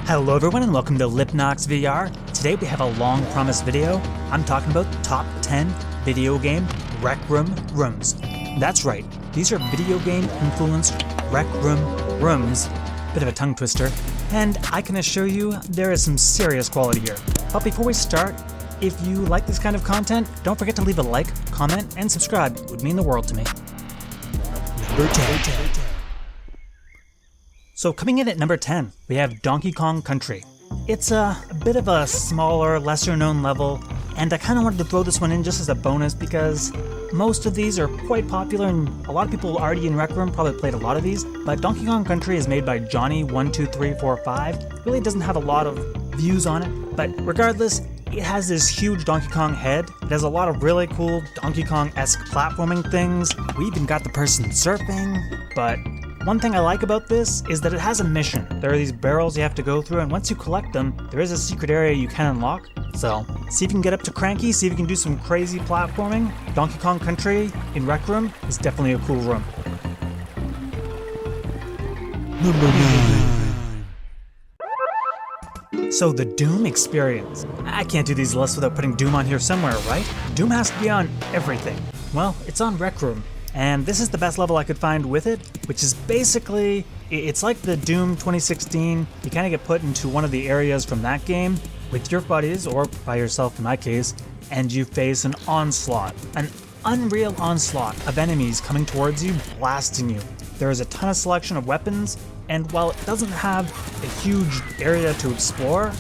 Hello everyone and welcome to Lipnox VR. Today we have a long promised video. I'm talking about top 10 video game rec room rooms. That's right, these are video game influenced rec room rooms. Bit of a tongue twister. And I can assure you there is some serious quality here. But before we start, if you like this kind of content, don't forget to leave a like, comment, and subscribe. It would mean the world to me. Number 10. So coming in at number 10, we have Donkey Kong Country. It's a bit of a smaller, lesser known level, and I kind of wanted to throw this one in just as a bonus because most of these are quite popular and a lot of people already in Rec Room probably played a lot of these, but Donkey Kong Country is made by Johnny12345. Really doesn't have a lot of views on it, but regardless, it has this huge Donkey Kong head. It has a lot of really cool Donkey Kong-esque platforming things. We even got the person surfing, but one thing I like about this is that it has a mission. There are these barrels you have to go through, and once you collect them, there is a secret area you can unlock. So, see if you can get up to Cranky, see if you can do some crazy platforming. Donkey Kong Country in Rec Room is definitely a cool room. Number 9. So the Doom experience. I can't do these lists without putting Doom on here somewhere, right? Doom has to be on everything. Well, it's on Rec Room. And this is the best level I could find with it, which is basically, it's like the Doom 2016. You kind of get put into one of the areas from that game with your buddies, or by yourself in my case, and you face an onslaught, an unreal onslaught of enemies coming towards you, blasting you. There is a ton of selection of weapons, and while it doesn't have a huge area to explore,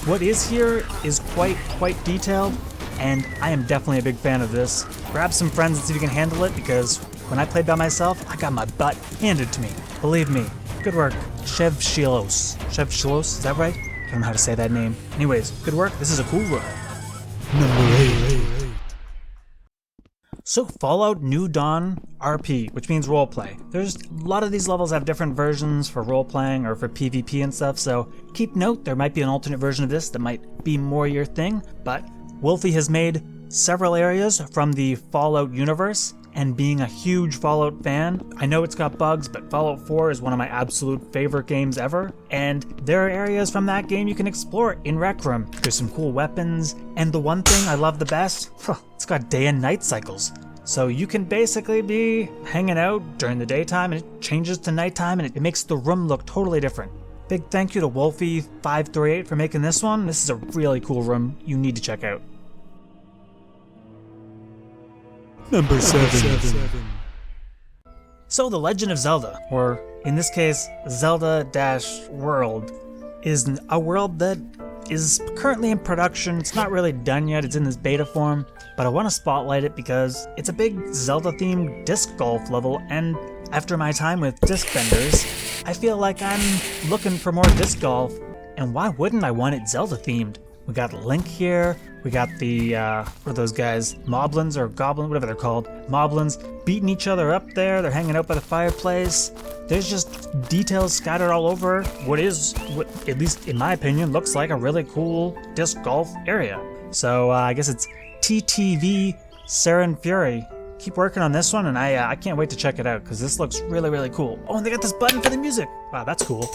what is here is quite detailed. And I am definitely a big fan of this. Grab some friends and see if you can handle it, because when I played by myself, I got my butt handed to me. Believe me. Good work, Shevchilos. Shevchilos, is that right? I don't know how to say that name. Anyways, good work. This is a cool room. Number 8. So Fallout New Dawn RP, which means roleplay. There's a lot of these levels have different versions for roleplaying or for PvP and stuff, so keep note there might be an alternate version of this that might be more your thing, but Wolfie has made several areas from the Fallout universe, and being a huge Fallout fan, I know it's got bugs, but Fallout 4 is one of my absolute favorite games ever, and there are areas from that game you can explore in Rec Room. There's some cool weapons, and the one thing I love the best, it's got day and night cycles. So you can basically be hanging out during the daytime, and it changes to nighttime, and it makes the room look totally different. Big thank you to Wolfie538 for making this one. This is a really cool room you need to check out. Number 7. So The Legend of Zelda, or in this case, Zelda-World, is a world that is currently in production. It's not really done yet, it's in this beta form, but I want to spotlight it because it's a big Zelda-themed disc golf level, and after my time with disc vendors, I feel like I'm looking for more disc golf, and why wouldn't I want it Zelda-themed? We got Link here, we got the, what are those guys? Moblins or Goblin, whatever they're called. Moblins beating each other up there, they're hanging out by the fireplace. There's just details scattered all over what, at least in my opinion, looks like a really cool disc golf area. So I guess it's TTV Saren Fury. Keep working on this one, and I can't wait to check it out, because this looks really cool. Oh, and they got this button for the music. Wow, that's cool.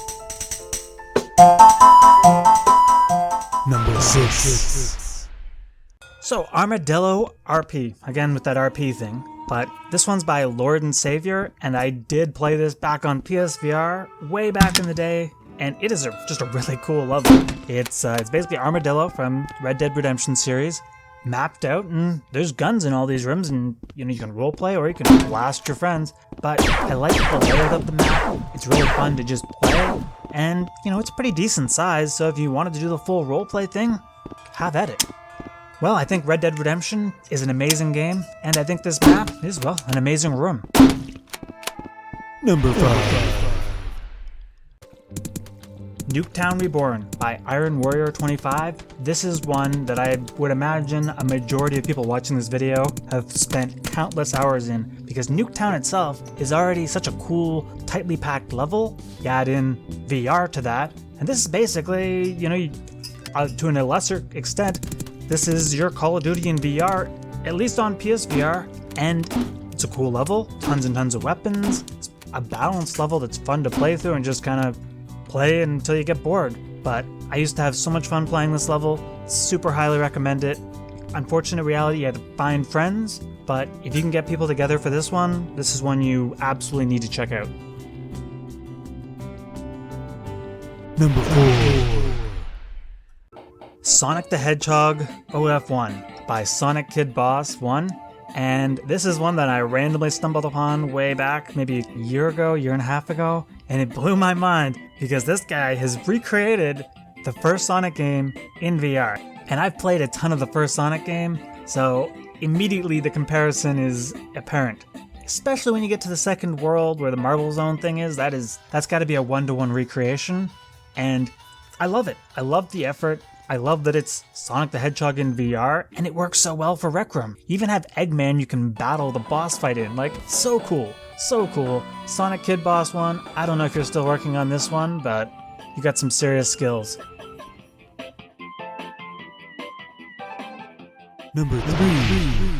Number 6. So Armadillo RP, again with that RP thing, but this one's by Lord and Savior, and I did play this back on PSVR way back in the day, and it is just a really cool level. It's basically Armadillo from Red Dead Redemption series, mapped out, and there's guns in all these rooms, and you can roleplay or you can blast your friends, but I like the layout of the map. It's really fun to just play. And, it's a pretty decent size, so if you wanted to do the full roleplay thing, have at it. Well, I think Red Dead Redemption is an amazing game, and I think this map is, well, an amazing room. Number 5. Nuketown Reborn by Iron Warrior 25. This is one that I would imagine a majority of people watching this video have spent countless hours in, because Nuketown itself is already such a cool, tightly packed level. You add in VR to that, and this is basically, to a lesser extent, this is your Call of Duty in VR, at least on PSVR, and it's a cool level, tons and tons of weapons. It's a balanced level that's fun to play through and just kind of play until you get bored. But I used to have so much fun playing this level, super highly recommend it. Unfortunate reality, you had to find friends, but if you can get people together for this is one you absolutely need to check out. Number 4. Sonic the Hedgehog OF1 by Sonic Kid Boss 1. And this is one that I randomly stumbled upon way back, maybe a year and a half ago, and it blew my mind because this guy has recreated the first Sonic game in VR. And I've played a ton of the first Sonic game, so immediately the comparison is apparent. Especially when you get to the second world where the Marble Zone thing is, that's got to be a one-to-one recreation. And I love it. I love the effort. I love that it's Sonic the Hedgehog in VR, and it works so well for Rec Room. You even have Eggman you can battle the boss fight in. Like, so cool. So cool. Sonic Kid Boss 1, I don't know if you're still working on this one, but you got some serious skills. Number 3.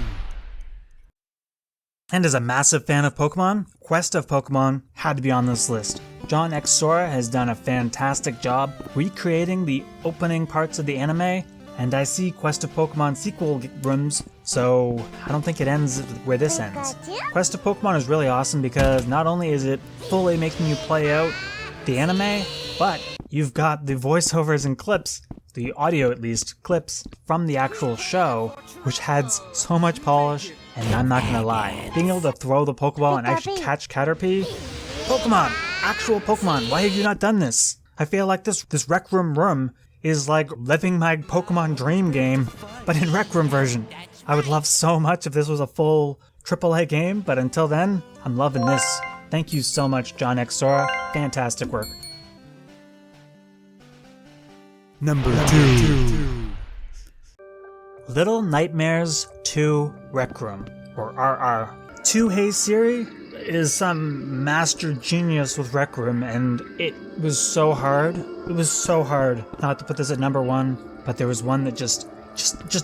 And as a massive fan of Pokemon, Quest of Pokemon had to be on this list. John X Sora has done a fantastic job recreating the opening parts of the anime, and I see Quest of Pokemon sequel rooms, so I don't think it ends where this ends. Quest of Pokemon is really awesome because not only is it fully making you play out the anime, but you've got the voiceovers and clips, the audio at least, clips from the actual show, which adds so much polish, and I'm not gonna lie, being able to throw the Pokeball and actually catch Caterpie, Pokemon! Actual Pokemon, why have you not done this? I feel like this Rec Room is like living my Pokemon dream game, but in Rec Room version. I would love so much if this was a full AAA game, but until then, I'm loving this. Thank you so much, John X Sora. Fantastic work. Number 2. Little Nightmares 2 Rec Room, or RR. Tuhei Siri is some master genius with Rec Room, and it was so hard. It was so hard not to put this at number 1, but there was one that just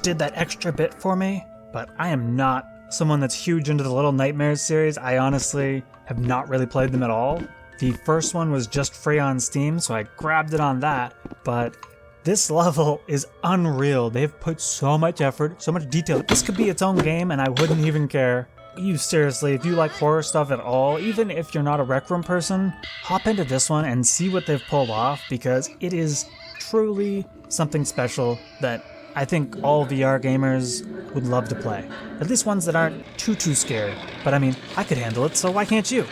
did that extra bit for me. But I am not someone that's huge into the Little Nightmares series. I honestly have not really played them at all. The first one was just free on Steam, so I grabbed it on that, but this level is unreal. They've put so much effort, so much detail. This could be its own game and I wouldn't even care. You seriously, if you like horror stuff at all, even if you're not a Rec Room person, hop into this one and see what they've pulled off, because it is truly something special that I think all VR gamers would love to play. At least ones that aren't too scared. But I mean, I could handle it, so why can't you?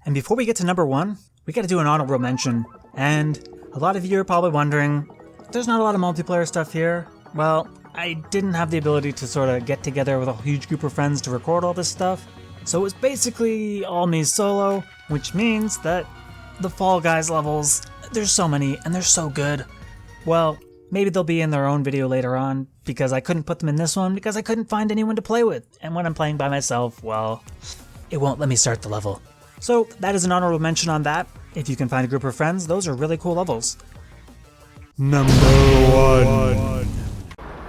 And before we get to number 1, we gotta do an honorable mention. And a lot of you are probably wondering, there's not a lot of multiplayer stuff here. Well, I didn't have the ability to sort of get together with a huge group of friends to record all this stuff. So it was basically all me solo, which means that the Fall Guys levels, there's so many and they're so good. Well, maybe they'll be in their own video later on, because I couldn't put them in this one because I couldn't find anyone to play with. And when I'm playing by myself, well, it won't let me start the level. So that is an honorable mention on that. If you can find a group of friends, those are really cool levels. Number 1.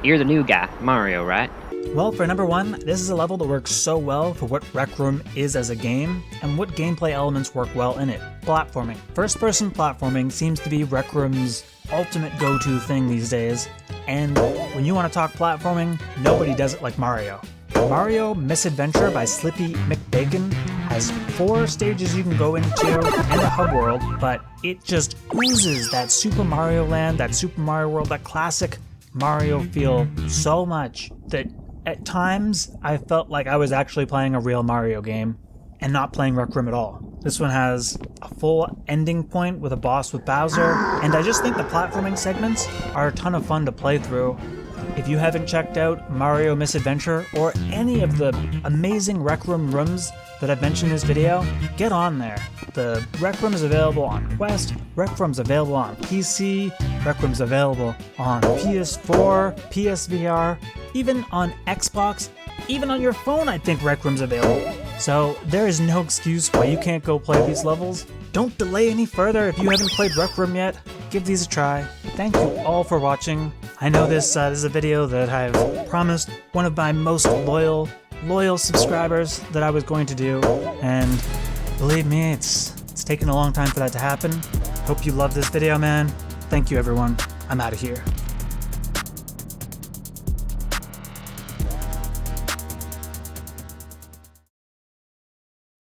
You're the new guy, Mario, right? Well, for number 1, this is a level that works so well for what Rec Room is as a game, and what gameplay elements work well in it. Platforming. First-person platforming seems to be Rec Room's ultimate go-to thing these days, and when you want to talk platforming, nobody does it like Mario. Mario Misadventure by Slippy McBacon has 4 stages you can go into and a hub world, but it just oozes that Super Mario Land, that Super Mario World, that classic Mario feel so much that at times I felt like I was actually playing a real Mario game and not playing Rec Room at all. This one has a full ending point with a boss with Bowser, and I just think the platforming segments are a ton of fun to play through. If you haven't checked out Mario Misadventure or any of the amazing Rec Room rooms that I've mentioned in this video, get on there. The Rec Room is available on Quest, Rec Room's available on PC, Rec Room's available on PS4, PSVR, even on Xbox, even on your phone I think Rec Room's available. So there is no excuse why you can't go play these levels. Don't delay any further. If you haven't played Rec Room yet, give these a try. Thank you all for watching. I know this is a video that I've promised one of my most loyal loyal subscribers that I was going to do, and believe me, it's taken a long time for that to happen. Hope you love this video, man. Thank you, everyone. I'm out of here.